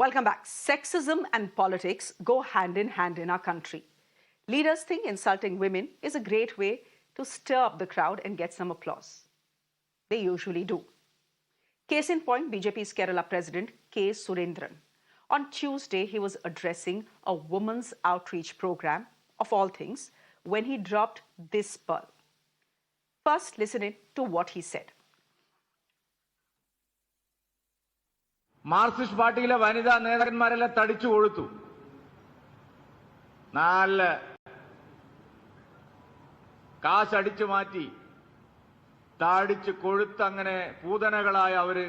Welcome back. Sexism and politics go hand in our country. Leaders think insulting women is a great way to stir up the crowd and get some applause. They usually do. Case in point, BJP's Kerala President K Surendran. On Tuesday, he was addressing a women's outreach program, of all things, when he dropped this pearl. First, listen in to what he said. Marxist പാർട്ടിയിലെ വനിതാ നേതാക്കന്മാരെല്ലാം തടിച്ചു കൊഴുത്തു. നല്ല കാശടിച്ചു മാറ്റി താടിച്ചു കൊഴുത്ത് അങ്ങനെ പൂതനകളായ അവര്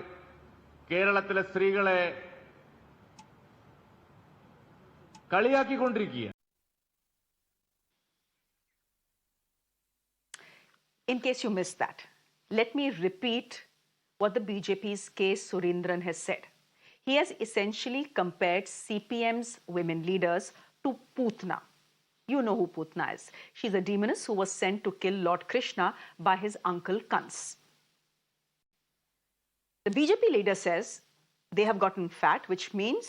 കേരളത്തിലെ സ്ത്രീകളെ കളിയാക്കിക്കൊണ്ടിരിക്കുകയാണ്. In case you missed that, let me repeat what the BJP's K Surendran has said. He has essentially compared CPM's women leaders to putana. You know who putana is. She's a demoness who was sent to kill Lord Krishna by his uncle Kans. The BJP leader says they have gotten fat, which means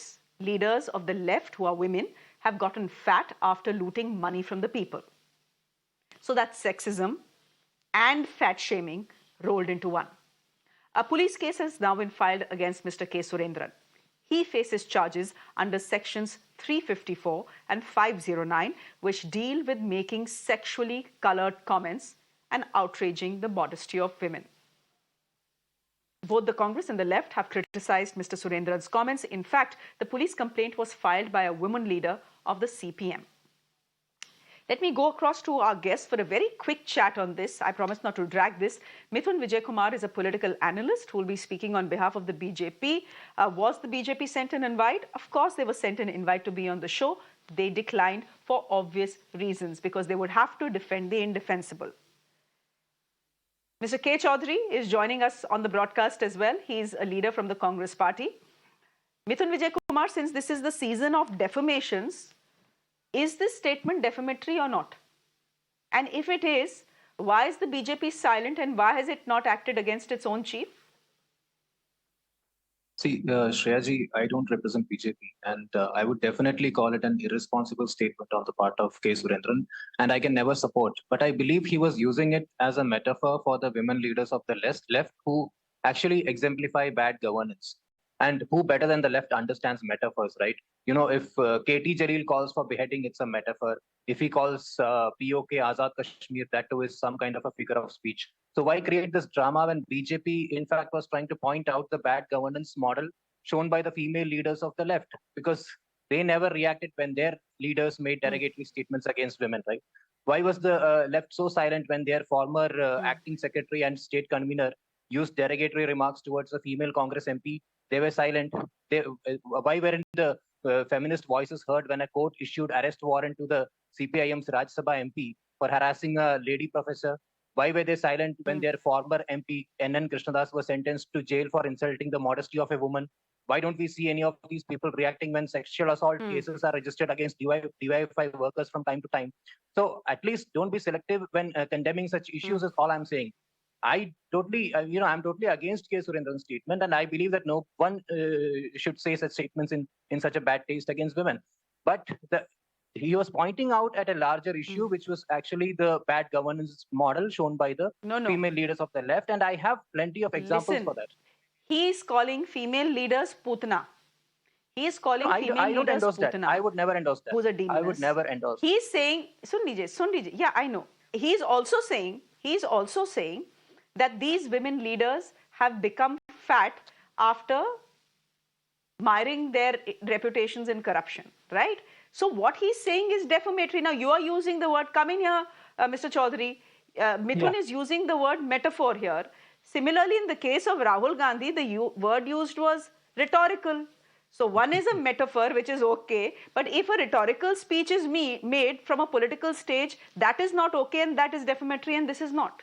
leaders of the left who are women have gotten fat after looting money from the people. So that's sexism and fat shaming rolled into one. A police case has now been filed against Mr. K Surendran. He faces charges under sections 354 and 509, which deal with making sexually colored comments and outraging the modesty of women. Both the Congress and the left have criticized Mr. Surendran's comments. In fact, the police complaint was filed by a woman leader of the CPM. Let me go across to our guests for a very quick chat on this. I promise not to drag this. Mithun Vijay Kumar is a political analyst who will be speaking on behalf of the BJP. Was the BJP sent an invite? Of course, they were sent an invite to be on the show. They declined for obvious reasons because they would have to defend the indefensible. Mr. K. Chaudhary is joining us on the broadcast as well. He's a leader from the Congress party. Mithun Vijay Kumar, since this is the season of defamations, is this statement defamatory or not? And if it is, why is the BJP silent and why has it not acted against its own chief? See, Shreya ji, I don't represent BJP, and I would definitely call it an irresponsible statement on the part of K. Surendran, and I can never support. But I believe he was using it as a metaphor for the women leaders of the left who actually exemplify bad governance. And who better than the left understands metaphors, right? You know, if KT Jalil calls for beheading, it's a metaphor. If he calls POK Azad Kashmir, that too is some kind of a figure of speech. So why create this drama when BJP, in fact, was trying to point out the bad governance model shown by the female leaders of the left? Because they never reacted when their leaders made derogatory statements against women, right? Why was the left so silent when their former acting secretary and state convener used derogatory remarks towards a female Congress MP? They were silent. Why weren't the feminist voices heard when a court issued arrest warrant to the CPIM's Rajya Sabha MP for harassing a lady professor? Why were they silent when their former MP NN Krishnadas was sentenced to jail for insulting the modesty of a woman? Why don't we see any of these people reacting when sexual assault cases are registered against DIY workers from time to time? So at least don't be selective when condemning such issues is all I'm saying. I'm totally against K. Surendran's statement, and I believe that no one should say such statements in such a bad taste against women. But he was pointing out at a larger issue, which was actually the bad governance model shown by the female leaders of the left, and I have plenty of examples for that. He is calling female leaders putana. He is calling female leaders putana. I would never endorse that. Who's a demoness. I would never endorse. He's saying, Sun Lijay, yeah, I know. He's also saying that these women leaders have become fat after miring their reputations in corruption, right? So what he's saying is defamatory. Now, you are using the word, come in here, Mr. Chaudhary. Mithun is using the word metaphor here. Similarly, in the case of Rahul Gandhi, the word used was rhetorical. So one is a metaphor, which is okay. But if a rhetorical speech is made from a political stage, that is not okay and that is defamatory and this is not.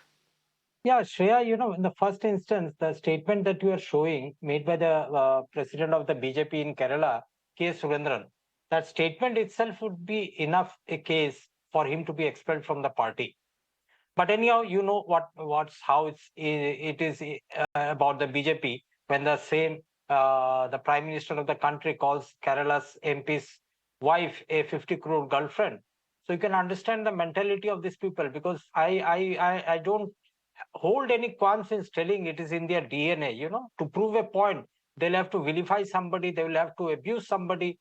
Yeah, Shreya, in the first instance, the statement that you are showing made by the president of the BJP in Kerala, K. Surendran, that statement itself would be enough a case for him to be expelled from the party. But anyhow, you know how it is about the BJP when the same the Prime Minister of the country calls Kerala's MP's wife a 50 crore girlfriend. So you can understand the mentality of these people, because I don't hold any qualms in telling it is in their DNA. To prove a point, they'll have to vilify somebody, they will have to abuse somebody.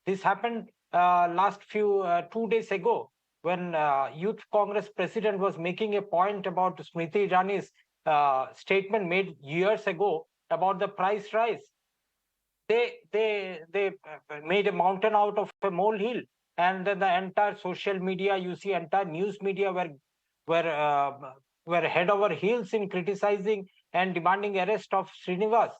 This happened last 2 days ago, when Youth Congress president was making a point about Smriti Irani's statement made years ago about the price rise. They made a mountain out of a molehill, and then the entire social media, you see, entire news media were head over heels in criticizing and demanding arrest of Srinivas.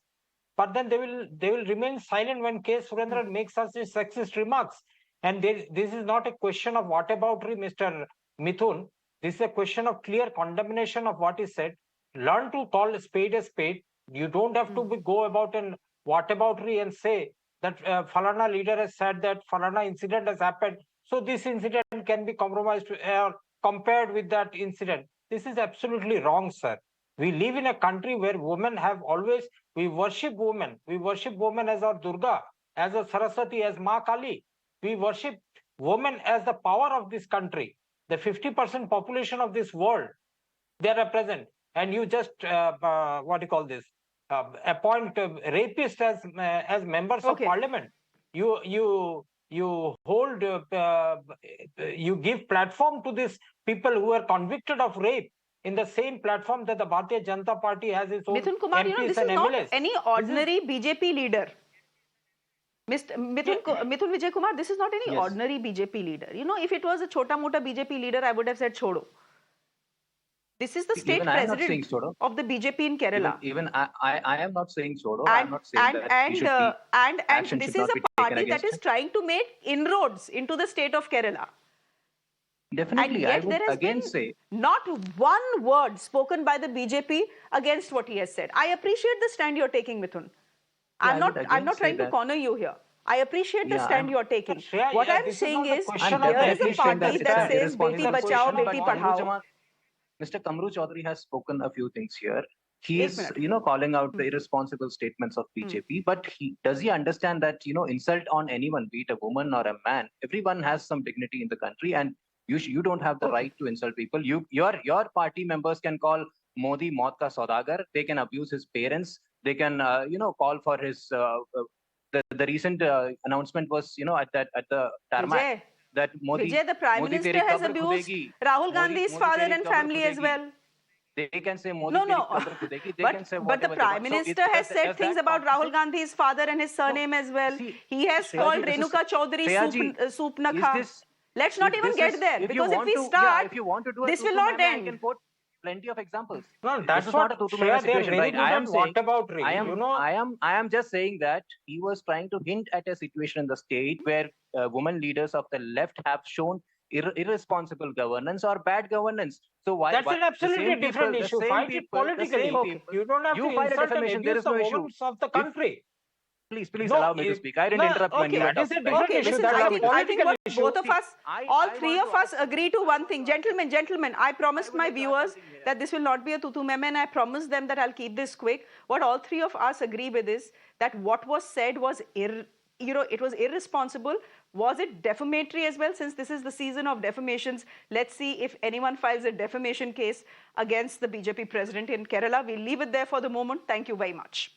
But then they will remain silent when K Surendran makes such sexist remarks. And this is not a question of whataboutery, Mr. Mithun. This is a question of clear condemnation of what is said. Learn to call a spade a spade. You don't have to go about an whataboutery and say that Falana leader has said that Falana incident has happened, so this incident can be compromised or compared with that incident. This is absolutely wrong, sir. We live in a country where women have always, we worship women. We worship women as our Durga, as a Saraswati, as Ma Kali. We worship women as the power of this country. The 50% population of this world, they are present. And you just, what do you call this? Appoint rapists as members of parliament. You hold, you give platform to these people who are convicted of rape, in the same platform that the Bharatiya Janata Party has its own Mithun Kumar, MPs this and is not MLAs. any ordinary BJP leader. Mithun Vijay Kumar, this is not any ordinary BJP leader. If it was a chota-mota BJP leader, I would have said chodo. This is the state president of the BJP in Kerala. Even I am not saying chodo. I am not saying that and this is a party that is trying to make inroads into the state of Kerala. Definitely, and yet I would there has again been say not one word spoken by the BJP against what he has said. I appreciate the stand you're taking, Mithun. I'm not trying to corner you here. I appreciate the stand you're taking. Shreya, what I'm saying is, I'm here is a party that that says Beti Bachao, Beti Padhao. Mr. Kamru Chaudhary has spoken a few things here. He is, calling out the irresponsible statements of BJP, but does he understand that, insult on anyone, be it a woman or a man, everyone has some dignity in the country, and you don't have the right to insult people. Your party members can call Modi Maut ka Saudagar. They can abuse his parents. They can, call for his. The recent announcement was, at the tarmac that Modi. Vijay, the Prime Minister has abused Rahul Gandhi's father and family as well. They can say Modi but the Prime Minister has said things about Rahul Gandhi's father and his surname as well. He has called Renuka Chaudhary Soup Nakha. Let's not even get there, because if we start, this will not end. I can quote plenty of examples. No, that's not a Shreya, situation, right? I am saying, I am just saying that he was trying to hint at a situation in the state where women leaders of the left have shown irresponsible governance or bad governance. So why? That's an absolutely different issue. Fight it politically. You don't have to insult and abuse the women of the country. Please allow me to speak. I didn't interrupt when you were talking. I think what both of us, all three of us agree to one thing. Gentlemen, I promised my viewers that this will not be a tutu meme, and I promised them that I'll keep this quick. What all three of us agree with is that what was said was it was irresponsible. Was it defamatory as well? Since this is the season of defamations, let's see if anyone files a defamation case against the BJP president in Kerala. We'll leave it there for the moment. Thank you very much.